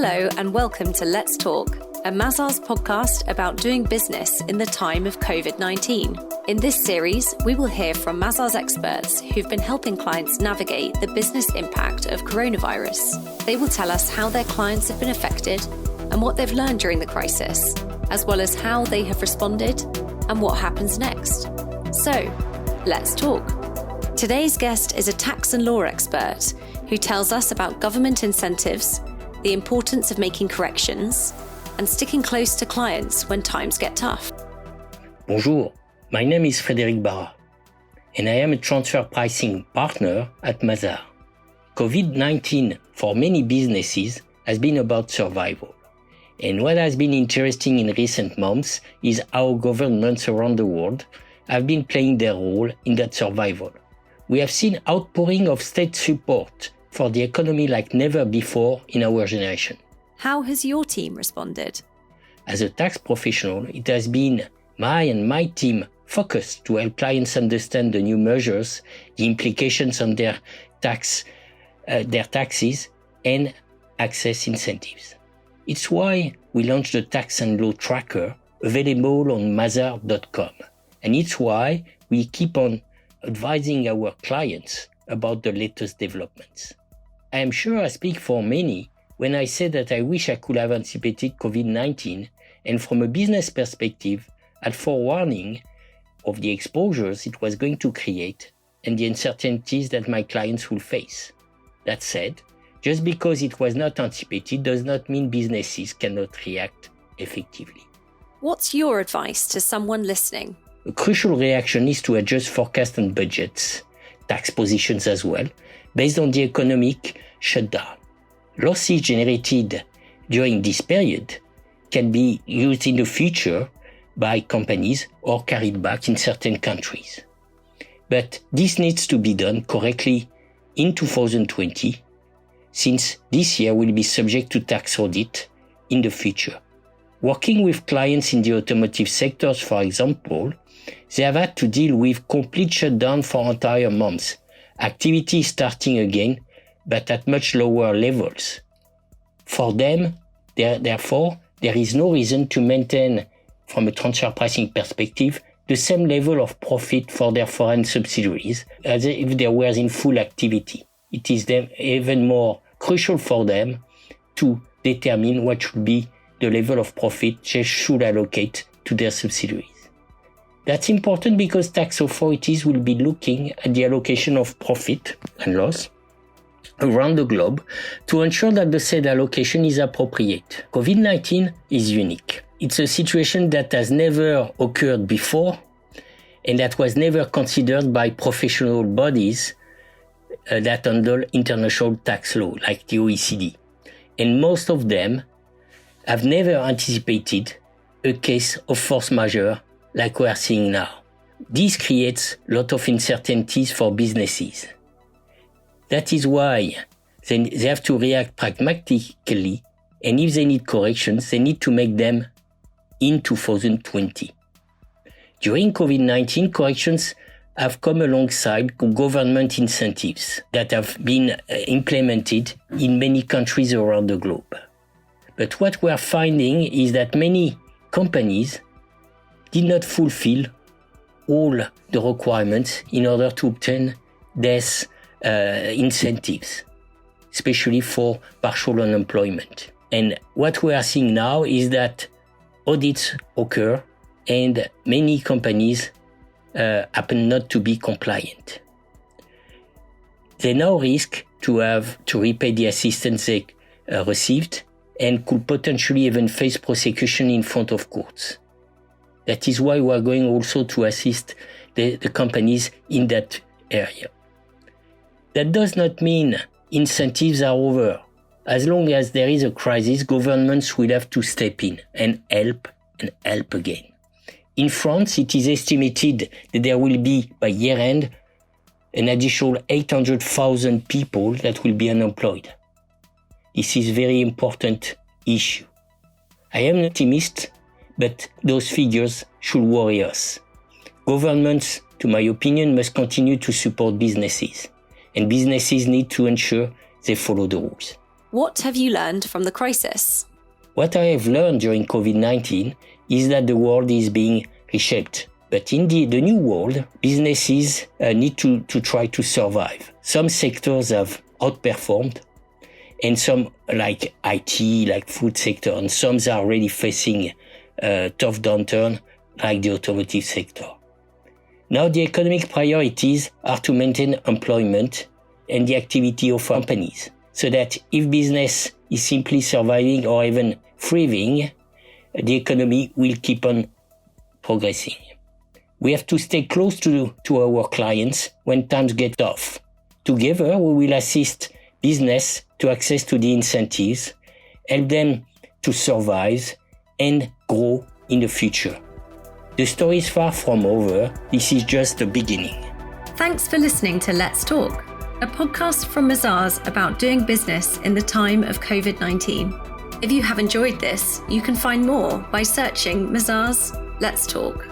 Hello and welcome to Let's Talk, a Mazars podcast about doing business in the time of COVID-19. In this series, we will hear from Mazars experts who've been helping clients navigate the business impact of coronavirus. They will tell us how their clients have been affected and what they've learned during the crisis, as well as how they have responded and what happens next. So, let's talk. Today's guest is a tax and law expert who tells us about government incentives, the importance of making corrections, and sticking close to clients when times get tough. Bonjour, my name is Frédéric Barat, and I am a transfer pricing partner at Mazars. COVID-19 for many businesses has been about survival. And what has been interesting in recent months is how governments around the world have been playing their role in that survival. We have seen outpouring of state support for the economy like never before in our generation. How has your team responded? As a tax professional, it has been my team focused to help clients understand the new measures, the implications on their taxes, and access incentives. It's why we launched the Tax and Law Tracker, available on Mazars.com. And it's why we keep on advising our clients about the latest developments. I am sure I speak for many when I say that I wish I could have anticipated COVID-19 and from a business perspective had forewarning of the exposures it was going to create and the uncertainties that my clients will face. That said, just because it was not anticipated does not mean businesses cannot react effectively. What's your advice to someone listening? A crucial reaction is to adjust forecasts and budgets, tax positions as well, based on the economic shutdown. Losses generated during this period can be used in the future by companies or carried back in certain countries. But this needs to be done correctly in 2020, since this year will be subject to tax audit in the future. Working with clients in the automotive sectors, for example, they have had to deal with complete shutdown for entire months. Activity is starting again, but at much lower levels. For them, therefore, there is no reason to maintain, from a transfer pricing perspective, the same level of profit for their foreign subsidiaries as if they were in full activity. It is even more crucial for them to determine what should be the level of profit they should allocate to their subsidiaries. That's important because tax authorities will be looking at the allocation of profit and loss around the globe to ensure that the said allocation is appropriate. COVID-19 is unique. It's a situation that has never occurred before and that was never considered by professional bodies that handle international tax law, like the OECD. And most of them have never anticipated a case of force majeure like we are seeing now. This creates a lot of uncertainties for businesses. That is why they have to react pragmatically, and if they need corrections, they need to make them in 2020. During COVID-19, corrections have come alongside government incentives that have been implemented in many countries around the globe. But what we are finding is that many companies did not fulfill all the requirements in order to obtain these incentives, especially for partial unemployment. And what we are seeing now is that audits occur and many companies happen not to be compliant. They now risk to have to repay the assistance they received and could potentially even face prosecution in front of courts. That is why we are going also to assist the companies in that area. That does not mean incentives are over. As long as there is a crisis, governments will have to step in and help again. In France, it is estimated that there will be, by year-end, an additional 800,000 people that will be unemployed. This is a very important issue. I am an optimist, but those figures should worry us. Governments, to my opinion, must continue to support businesses, and businesses need to ensure they follow the rules. What have you learned from the crisis? What I have learned during COVID-19 is that the world is being reshaped. But in the new world, businesses need to try to survive. Some sectors have outperformed, and some, like IT, like food sector, and some are already facing a tough downturn, like the automotive sector. Now the economic priorities are to maintain employment and the activity of companies, so that if business is simply surviving or even thriving, the economy will keep on progressing. We have to stay close to our clients when times get tough. Together, we will assist business to access to the incentives, help them to survive and grow in the future. The story is far from over. This is just the beginning. Thanks for listening to Let's Talk, a podcast from Mazars about doing business in the time of COVID-19. If you have enjoyed this, you can find more by searching Mazars Let's Talk.